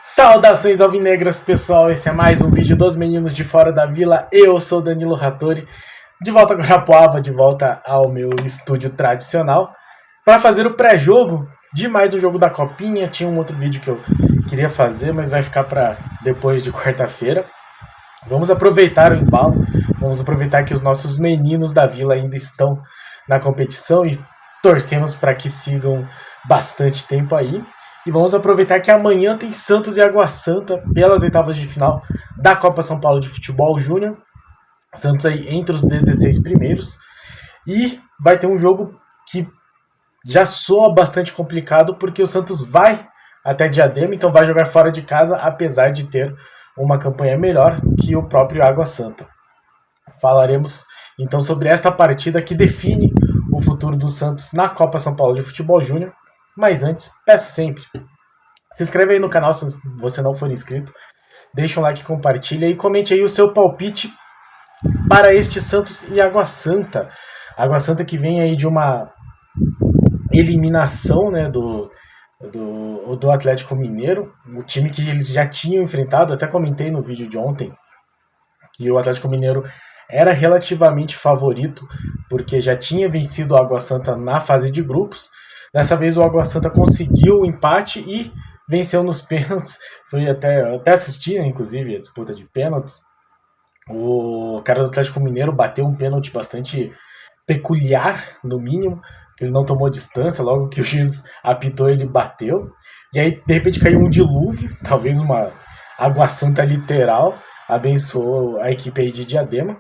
Saudações alvinegras, pessoal, esse é mais um vídeo dos meninos de fora da vila. Eu sou Danilo Rattori, de volta a Guarapuava, de volta ao meu estúdio tradicional para fazer o pré-jogo de mais um jogo da Copinha. Tinha um outro vídeo que eu queria fazer, mas vai ficar para depois de quarta-feira. Vamos aproveitar o embalo, vamos aproveitar que os nossos meninos da vila ainda estão na competição e torcemos para que sigam bastante tempo aí. E vamos aproveitar que amanhã tem Santos e Água Santa pelas oitavas de final da Copa São Paulo de Futebol Júnior. Santos aí entre os 16 primeiros. E vai ter um jogo que já soa bastante complicado, porque o Santos vai até Diadema, então vai jogar fora de casa, apesar de ter uma campanha melhor que o próprio Água Santa. Falaremos então sobre esta partida que define o futuro do Santos na Copa São Paulo de Futebol Júnior. Mas antes, peço sempre, se inscreve aí no canal se você não for inscrito, deixa um like, compartilha e comente aí o seu palpite para este Santos e Água Santa. Água Santa que vem aí de uma eliminação, né, do Atlético Mineiro, o time que eles já tinham enfrentado. Até comentei no vídeo de ontem que o Atlético Mineiro era relativamente favorito, porque já tinha vencido o Água Santa na fase de grupos. Dessa vez o Água Santa conseguiu o empate e venceu nos pênaltis. Foi até assistir, né, inclusive, a disputa de pênaltis. O cara do Atlético Mineiro bateu um pênalti bastante peculiar, no mínimo. Ele não tomou distância, logo que o juiz apitou, ele bateu. E aí, de repente, caiu um dilúvio, talvez uma Água Santa literal, abençoou a equipe aí de Diadema.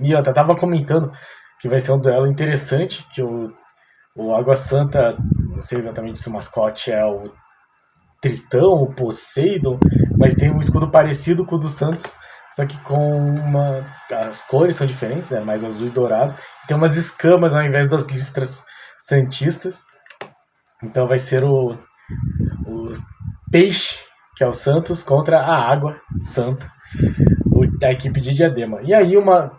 E eu até estava comentando que vai ser um duelo interessante, que o Água Santa, não sei exatamente se o mascote é o Tritão, o Poseidon, mas tem um escudo parecido com o do Santos, só que as cores são diferentes, é mais azul e dourado. Tem umas escamas ao invés das listras santistas. Então vai ser o peixe, que é o Santos, contra a Água Santa, a equipe de Diadema. E aí uma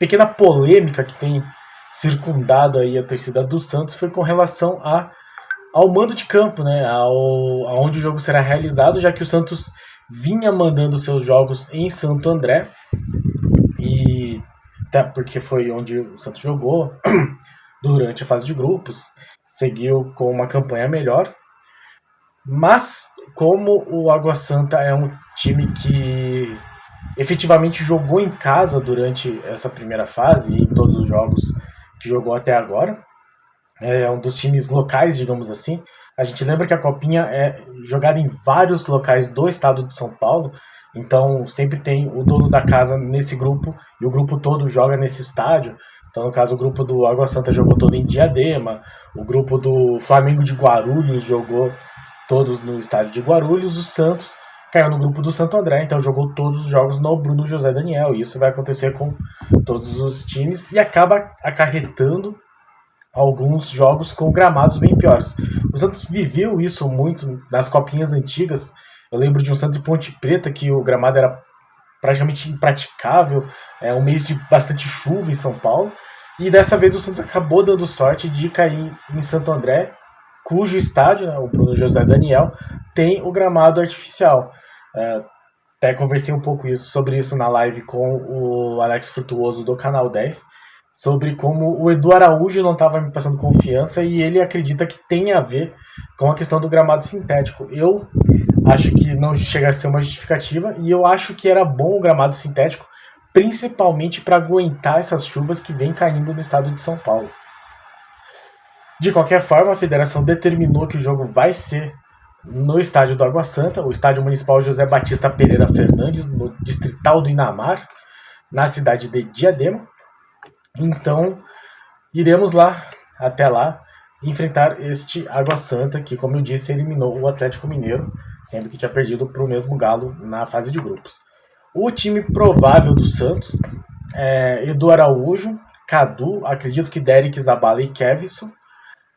pequena polêmica que tem circundado aí a torcida do Santos foi com relação ao mando de campo, né? Aonde o jogo será realizado, já que o Santos vinha mandando seus jogos em Santo André, e até porque foi onde o Santos jogou durante a fase de grupos, seguiu com uma campanha melhor. Mas como o Água Santa é um time que efetivamente jogou em casa durante essa primeira fase e em todos os jogos que jogou até agora, é um dos times locais, digamos assim. A gente lembra que a Copinha é jogada em vários locais do estado de São Paulo, então sempre tem o dono da casa nesse grupo e o grupo todo joga nesse estádio. Então, no caso, o grupo do Água Santa jogou todo em Diadema, o grupo do Flamengo de Guarulhos jogou todos no estádio de Guarulhos, o Santos caiu no grupo do Santo André, então jogou todos os jogos no Bruno José Daniel, e isso vai acontecer com todos os times e acaba acarretando alguns jogos com gramados bem piores. O Santos viveu isso muito nas copinhas antigas. Eu lembro de um Santos e Ponte Preta que o gramado era praticamente impraticável, um mês de bastante chuva em São Paulo, e dessa vez o Santos acabou dando sorte de cair em Santo André, cujo estádio, né, o Bruno José Daniel, tem o gramado artificial. Até conversei um pouco sobre isso na live com o Alex Frutuoso do Canal 10, sobre como o Edu Araújo não estava me passando confiança e ele acredita que tem a ver com a questão do gramado sintético. Eu acho que não chega a ser uma justificativa, e eu acho que era bom o gramado sintético, principalmente para aguentar essas chuvas que vem caindo no estado de São Paulo. De qualquer forma, a federação determinou que o jogo vai ser no estádio do Água Santa, o estádio municipal José Batista Pereira Fernandes, no distrital do Inamar, na cidade de Diadema. Então, iremos até lá, enfrentar este Água Santa, que, como eu disse, eliminou o Atlético Mineiro, sendo que tinha perdido para o mesmo Galo na fase de grupos. O time provável do Santos é Edu Araújo, Cadu, acredito que Derek, Zabala e Kevson,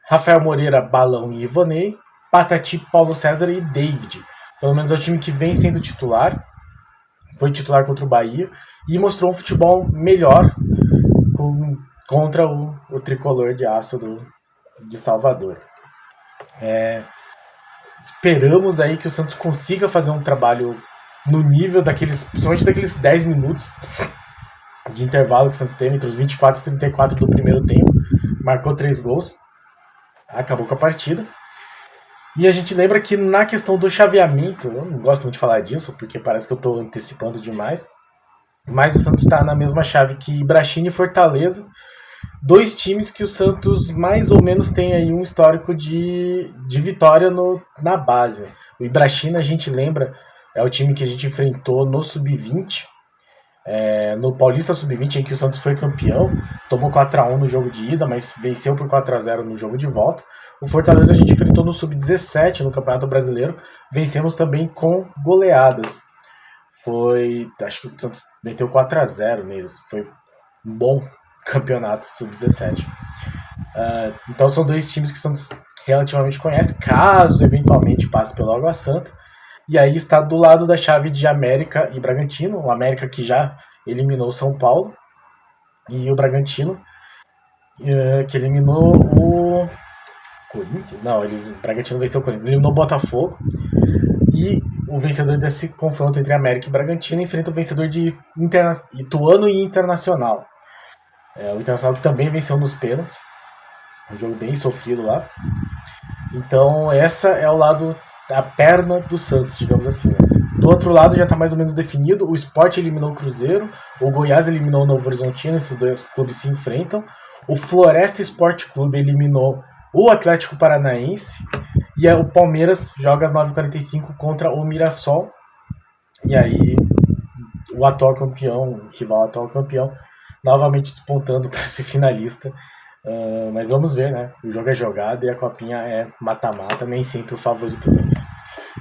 Rafael Moreira, Balão e Ivonei, Patati, Paulo César e David. Pelo menos é o time que vem sendo titular, foi titular contra o Bahia e mostrou um futebol melhor contra o tricolor de aço de Salvador. Esperamos aí que o Santos consiga fazer um trabalho no nível principalmente daqueles 10 minutos de intervalo que o Santos teve entre os 24 e 34 do primeiro tempo. Marcou 3 gols, acabou com a partida. E a gente lembra que na questão do chaveamento, eu não gosto muito de falar disso, porque parece que eu estou antecipando demais, mas o Santos está na mesma chave que Ibrachini e Fortaleza, 2 times que o Santos mais ou menos tem aí um histórico de vitória na base. O Ibrachini, a gente lembra, é o time que a gente enfrentou no Sub-20, no Paulista Sub-20, em que o Santos foi campeão, tomou 4-1 no jogo de ida, mas venceu por 4-0 no jogo de volta. O Fortaleza a gente enfrentou no Sub-17 no Campeonato Brasileiro, vencemos também com goleadas. Acho que o Santos meteu 4-0 neles, foi um bom campeonato Sub-17. Então são 2 times que o Santos relativamente conhece, caso eventualmente passe pelo Água Santa. E aí está do lado da chave de América e Bragantino, o América que já eliminou o São Paulo, e o Bragantino que eliminou o Corinthians. Não, o Bragantino venceu o Corinthians, eliminou o Botafogo. E o vencedor desse confronto entre América e Bragantino enfrenta o vencedor de Ituano e Internacional. O Internacional que também venceu nos pênaltis. Um jogo bem sofrido lá. Então essa é o lado, a perna do Santos, digamos assim. Do outro lado já está mais ou menos definido. O Sport eliminou o Cruzeiro. O Goiás eliminou o Novo Horizontino. Esses 2 clubes se enfrentam. O Floresta Esporte Clube eliminou o Atlético Paranaense. E o Palmeiras joga às 9h45 contra o Mirassol. E aí o atual campeão, o rival atual campeão, novamente despontando para ser finalista. Mas vamos ver, né? O jogo é jogado e a copinha é mata-mata, nem sempre o favorito vence.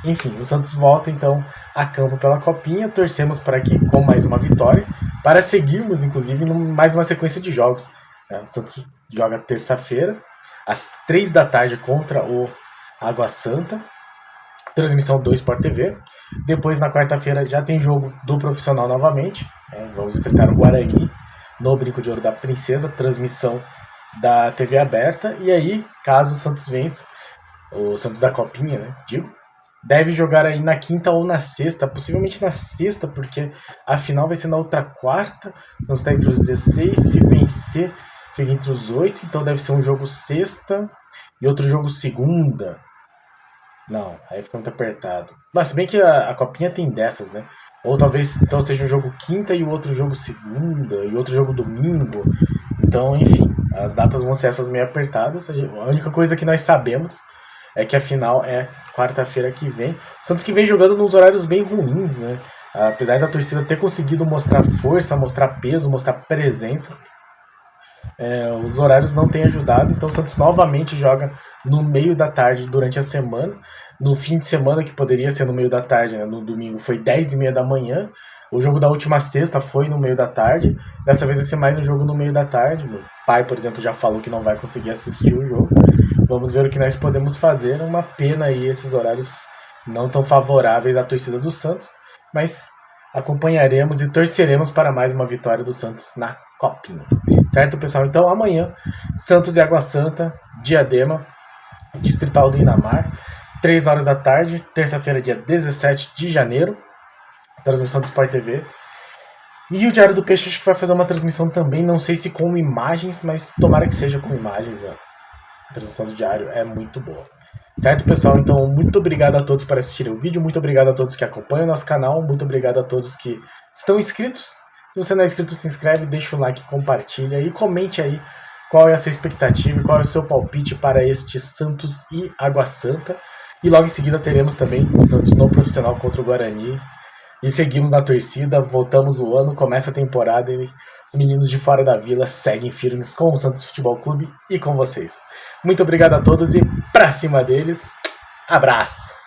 Enfim, o Santos volta então a campo pela copinha, torcemos para que com mais uma vitória, para seguirmos inclusive mais uma sequência de jogos. O Santos joga terça-feira, às 3 da tarde contra o Água Santa, transmissão do Sport TV. Depois na quarta-feira já tem jogo do profissional novamente, vamos enfrentar o Guarani no Brinco de Ouro da Princesa, transmissão da TV aberta. E aí, caso o Santos vença, o Santos da Copinha, né, deve jogar aí na quinta ou na sexta, possivelmente na sexta, porque a final vai ser na outra quarta. O Santos está entre os 16, se vencer fica entre os 8, então deve ser um jogo sexta e outro jogo segunda. Não, aí fica muito apertado. Mas se bem que a Copinha tem dessas, né? Ou talvez então seja um jogo quinta e o outro jogo segunda e outro jogo domingo. Então, enfim, as datas vão ser essas meio apertadas. A única coisa que nós sabemos é que a final é quarta-feira que vem. O Santos que vem jogando nos horários bem ruins, né? Apesar da torcida ter conseguido mostrar força, mostrar peso, mostrar presença, os horários não têm ajudado. Então o Santos novamente joga no meio da tarde durante a semana. No fim de semana, que poderia ser no meio da tarde, né? No domingo foi 10h30 da manhã. O jogo da última sexta foi no meio da tarde. Dessa vez vai ser mais um jogo no meio da tarde. Meu pai, por exemplo, já falou que não vai conseguir assistir o jogo. Vamos ver o que nós podemos fazer. Uma pena aí esses horários não tão favoráveis à torcida do Santos. Mas acompanharemos e torceremos para mais uma vitória do Santos na Copinha. Certo, pessoal? Então amanhã, Santos e Água Santa, Diadema, Distrital do Inamar, 3 horas da tarde, terça-feira, dia 17 de janeiro. Transmissão do Sport TV. E o Diário do Peixe acho que vai fazer uma transmissão também, não sei se com imagens, mas tomara que seja com imagens. A transmissão do Diário é muito boa. Certo, pessoal? Então, muito obrigado a todos por assistirem o vídeo, muito obrigado a todos que acompanham o nosso canal, muito obrigado a todos que estão inscritos. Se você não é inscrito, se inscreve, deixa o like, compartilha e comente aí qual é a sua expectativa e qual é o seu palpite para este Santos e Água Santa. E logo em seguida teremos também o Santos no profissional contra o Guarani. E seguimos na torcida, voltamos o ano, começa a temporada e os meninos de Fora da Vila seguem firmes com o Santos Futebol Clube e com vocês. Muito obrigado a todos e pra cima deles, abraço!